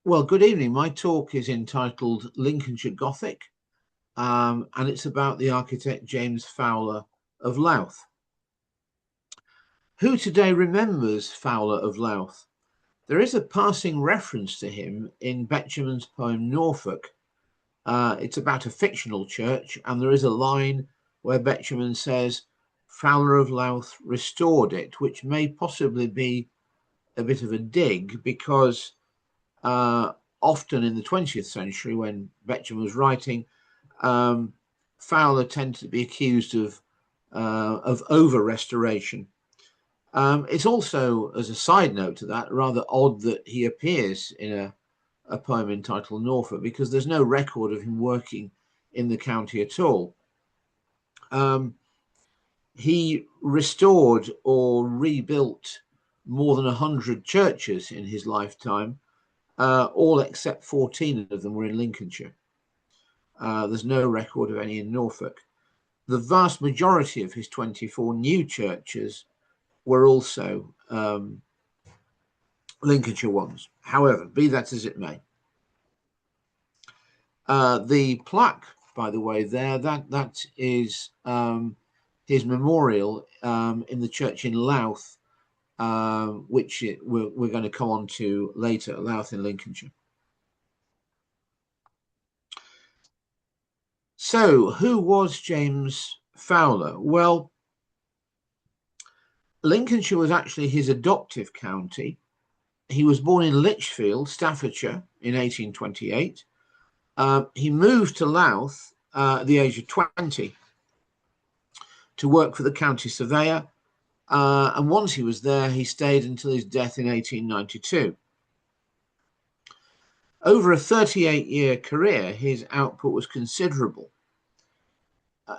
Well, good evening. My talk is entitled Lincolnshire Gothic, and it's about the architect James Fowler of Louth. Who today remembers Fowler of Louth? There is a passing reference to him in Betjeman's poem Norfolk. It's about a fictional church, and there is a line where Betjeman says, Fowler of Louth restored it, which may possibly be a bit of a dig because often in the 20th century, when Betjeman was writing, Fowler tended to be accused of over-restoration. It's also, as a side note to that, rather odd that he appears in a poem entitled Norfolk, because there's no record of him working in the county at all. He restored or rebuilt more than 100 churches in his lifetime. All except 14 of them were in Lincolnshire. There's no record of any in Norfolk. The vast majority of his 24 new churches were also Lincolnshire ones. However, be that as it may. The plaque, by the way, there, that is his memorial in the church in Louth, which we're going to come on to later, Louth in Lincolnshire. So, who was James Fowler? Well, Lincolnshire was actually his adoptive county. He was born in Lichfield, Staffordshire, in 1828. He moved to Louth at the age of 20 to work for the county surveyor. And once he was there, he stayed until his death in 1892. Over a 38-year career, his output was considerable.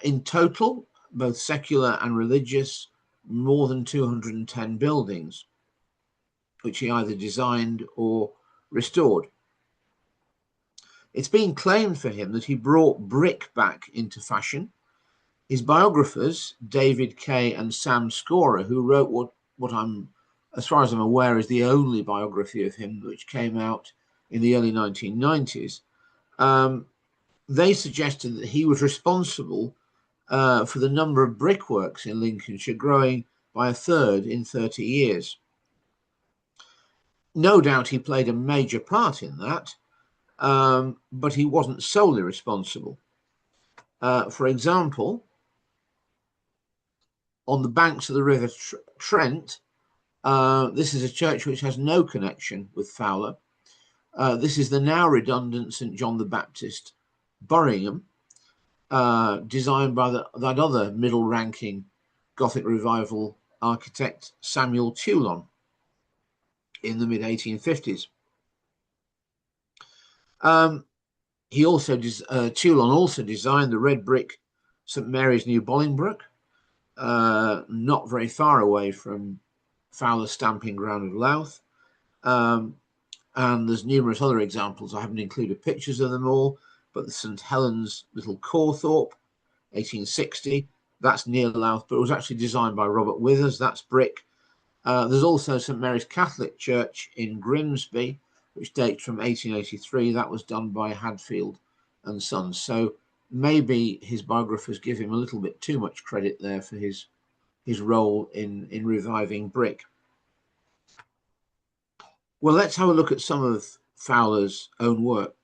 In total, both secular and religious, more than 210 buildings, which he either designed or restored. It's been claimed for him that he brought brick back into fashion. His biographers, David Kay and Sam Scorer, who wrote what I'm, as far as I'm aware, is the only biography of him which came out in the early 1990s, they suggested that he was responsible for the number of brickworks in Lincolnshire growing by a third in 30 years. No doubt he played a major part in that, but he wasn't solely responsible. For example, on the banks of the River Trent, this is a church which has no connection with Fowler. This is the now redundant St John the Baptist, Borringham, designed by that other middle-ranking Gothic Revival architect, Samuel Toulon, in the mid-1850s. Toulon also designed the red brick St Mary's New Bolingbroke, not very far away from Fowler's stamping ground of Louth. And there's numerous other examples. I haven't included pictures of them all, but the St Helens Little Cawthorpe, 1860, that's near Louth, but it was actually designed by Robert Withers, that's brick. There's also St Mary's Catholic Church in Grimsby, which dates from 1883. That was done by Hadfield and Sons. So maybe his biographers give him a little bit too much credit there for his role in reviving brick. Well, let's have a look at some of Fowler's own work.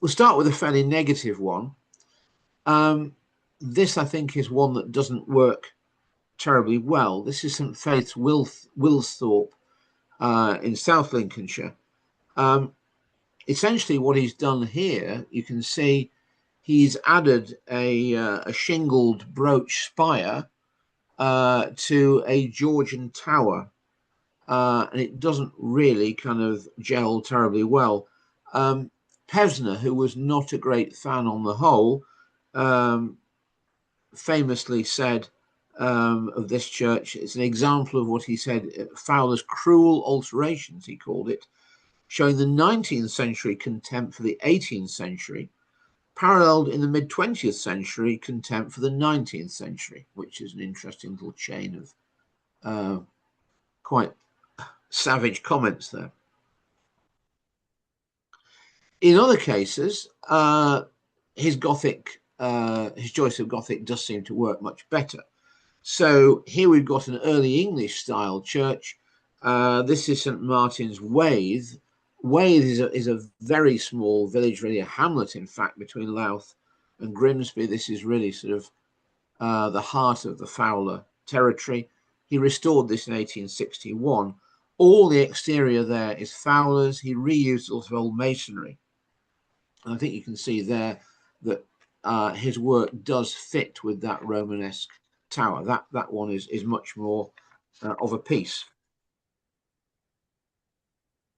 We'll start with a fairly negative one. This, I think, is one that doesn't work terribly well. This is St Faith's Wilsthorpe in South Lincolnshire. Essentially what he's done here, you can see he's added a shingled brooch spire to a Georgian tower. And it doesn't really kind of gel terribly well. Pevsner, who was not a great fan on the whole, famously said of this church, it's an example of what he said, Fowler's cruel alterations, he called it, showing the 19th century contempt for the 18th century, paralleled in the mid-20th century contempt for the 19th century, which is an interesting little chain of quite savage comments there. In other cases, his choice of Gothic does seem to work much better. So here we've got an early English style church. This is St Martin's Waith. Waith is a very small village, really a hamlet, in fact, between Louth and Grimsby. This is really sort of the heart of the Fowler territory. He restored this in 1861. All the exterior there is Fowler's. He reused lots of old masonry. And I think you can see there that his work does fit with that Romanesque tower. That one is much more of a piece.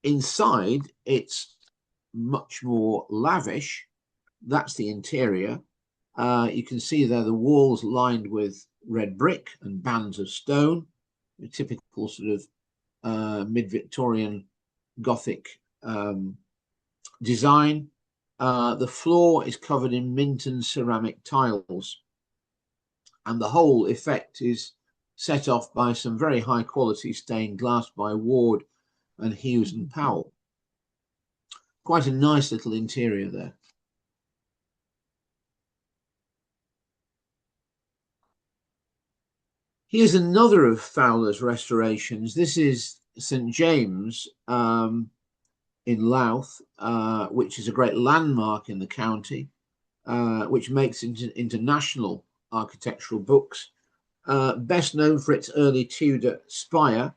Inside, it's much more lavish. That's the interior. You can see there the walls lined with red brick and bands of stone, a typical sort of mid-Victorian Gothic design. The floor is covered in Minton ceramic tiles, and the whole effect is set off by some very high quality stained glass by Ward and Hughes and Powell. Quite a nice little interior there. Here's another of Fowler's restorations. This is St James in Louth, which is a great landmark in the county, which makes it into international architectural books. Best known for its early Tudor spire,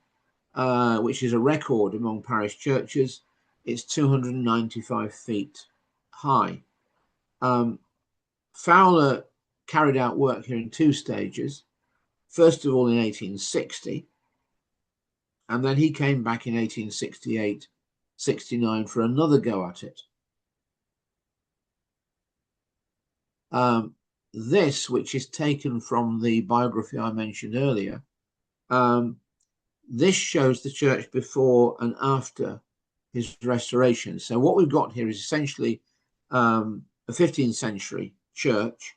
which is a record among parish churches. It's 295 feet high. Fowler carried out work here in two stages. First of all in 1860, and then he came back in 1868-69 for another go at it. This, which is taken from the biography I mentioned earlier, this shows the church before and after his restoration. So what we've got here is essentially a 15th century church,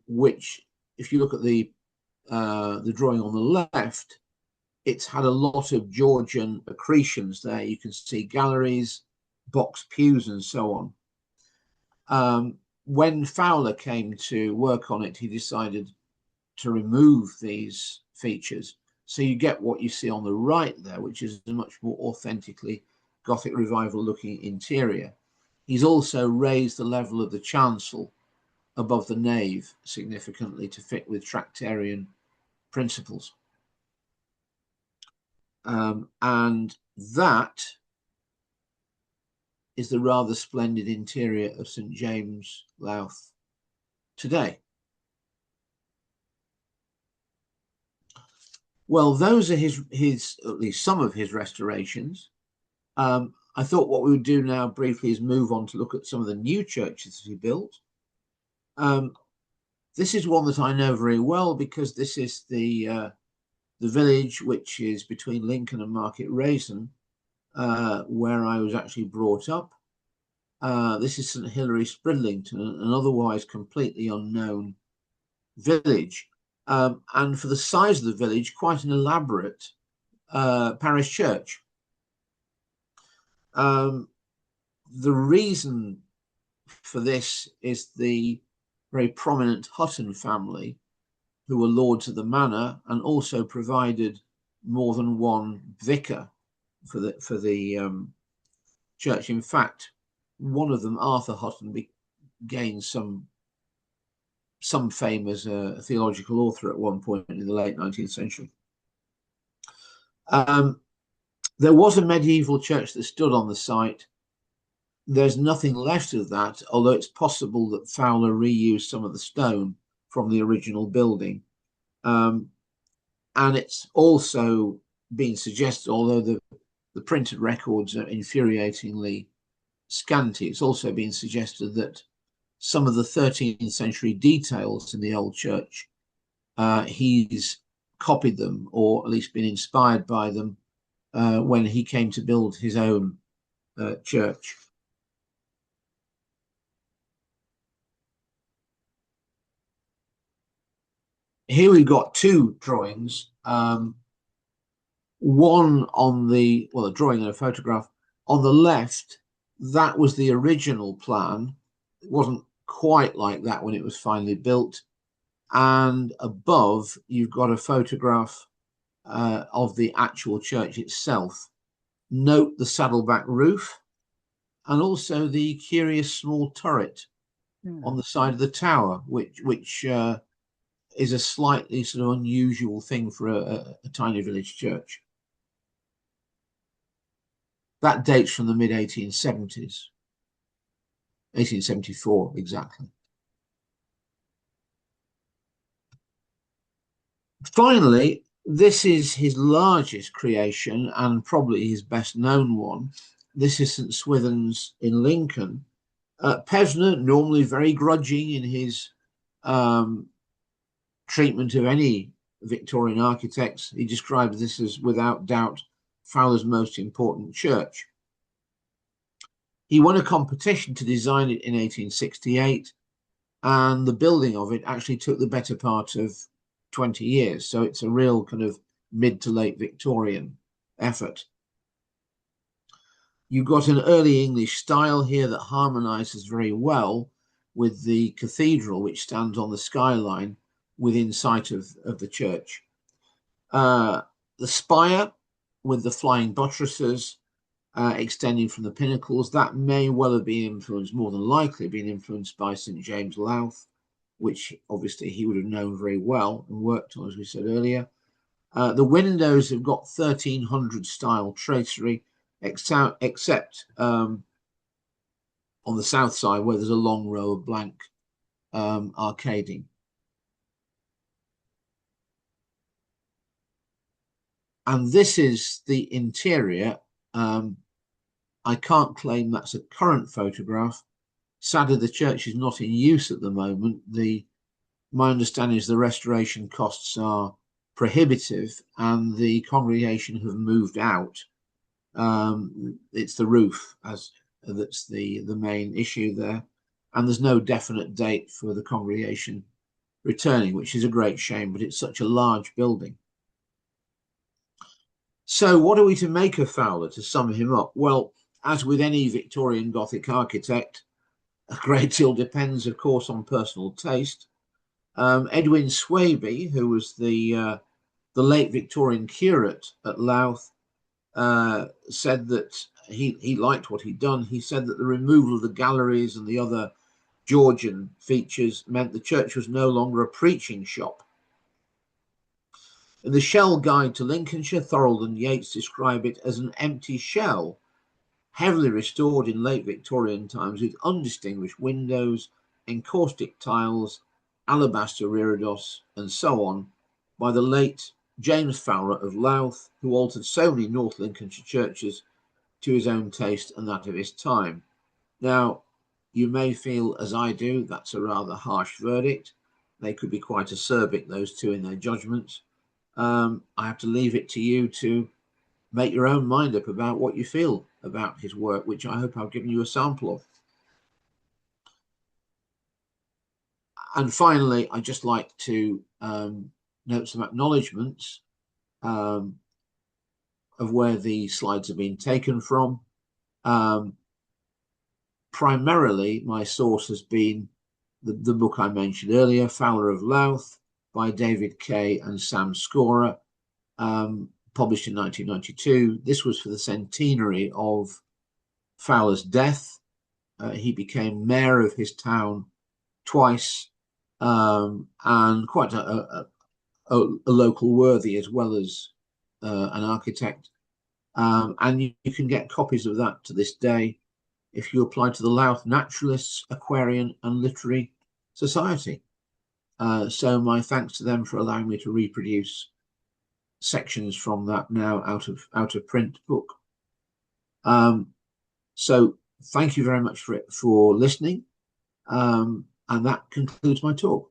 which, if you look at the drawing on the left, it's had a lot of Georgian accretions there. You can see galleries, box pews, and so on. When Fowler came to work on it, he decided to remove these features. So you get what you see on the right there, which is a much more authentically Gothic Revival looking interior. He's also raised the level of the chancel above the nave significantly to fit with Tractarian principles. And that is the rather splendid interior of St James Louth today. Well, those are his at least some of his restorations. I thought what we would do now briefly is move on to look at some of the new churches that he built. This is one that I know very well because this is the village which is between Lincoln and Market Raisin, where I was actually brought up. This is St Hilary, Spridlington, an otherwise completely unknown village. And for the size of the village, quite an elaborate parish church. The reason for this is the very prominent Hutton family, who were lords of the manor and also provided more than one vicar for the church. In fact, one of them, Arthur Hutton, gained some fame as a theological author at one point in the late 19th century. There was a medieval church that stood on the site. There's nothing left of that, although it's possible that Fowler reused some of the stone from the original building. And it's also been suggested, although the printed records are infuriatingly scanty, it's also been suggested that some of the 13th century details in the old church, he's copied them, or at least been inspired by them when he came to build his own church. Here we've got two drawings, one on the, well, a drawing and a photograph. On the left That was the original plan. It wasn't quite like that when it was finally built. And above, you've got a photograph of the actual church itself. Note the saddleback roof and also the curious small turret on the side of the tower, which is a slightly sort of unusual thing for a tiny village church. That dates from the mid-1870s, 1874 exactly. Finally, this is his largest creation and probably his best known one. This is St Swithin's in Lincoln. Pevsner, normally very grudging in his treatment of any Victorian architects, he describes this as without doubt Fowler's most important church. He won a competition to design it in 1868, and the building of it actually took the better part of 20 years. So it's a real kind of mid to late Victorian effort. You've got an early English style here that harmonises very well with the cathedral, which stands on the skyline within sight of the church. The spire with the flying buttresses extending from the pinnacles, that may well have been influenced, more than likely been influenced by St James Louth, which obviously he would have known very well and worked on, as we said earlier. The windows have got 1300 style tracery, except on the south side where there's a long row of blank arcading. And this is the interior. I can't claim that's a current photograph. Sadly, the church is not in use at the moment. My understanding is the restoration costs are prohibitive and the congregation have moved out. It's the roof that's the main issue there. And there's no definite date for the congregation returning, which is a great shame, but it's such a large building. So what are we to make of Fowler, to sum him up? Well, as with any Victorian Gothic architect, a great deal depends, of course, on personal taste. Edwin Swaby, who was the late Victorian curate at Louth, said that he liked what he'd done. He said that the removal of the galleries and the other Georgian features meant the church was no longer a preaching shop. In the Shell Guide to Lincolnshire, Thorold and Yates describe it as an empty shell, heavily restored in late Victorian times with undistinguished windows, encaustic tiles, alabaster reredos, and so on, by the late James Fowler of Louth, who altered so many North Lincolnshire churches to his own taste and that of his time. Now, you may feel, as I do, that's a rather harsh verdict. They could be quite acerbic, those two, in their judgments. I have to leave it to you to make your own mind up about what you feel about his work, which I hope I've given you a sample of. And finally, I'd just like to note some acknowledgements of where the slides have been taken from. Primarily, my source has been the book I mentioned earlier, Fowler of Louth, by David Kay and Sam Scorer, published in 1992. This was for the centenary of Fowler's death. He became mayor of his town twice, and quite a local worthy as well as an architect. And you can get copies of that to this day if you apply to the Louth Naturalists, Aquarian and Literary Society. So my thanks to them for allowing me to reproduce sections from that now out of print book. So thank you very much for listening, and that concludes my talk.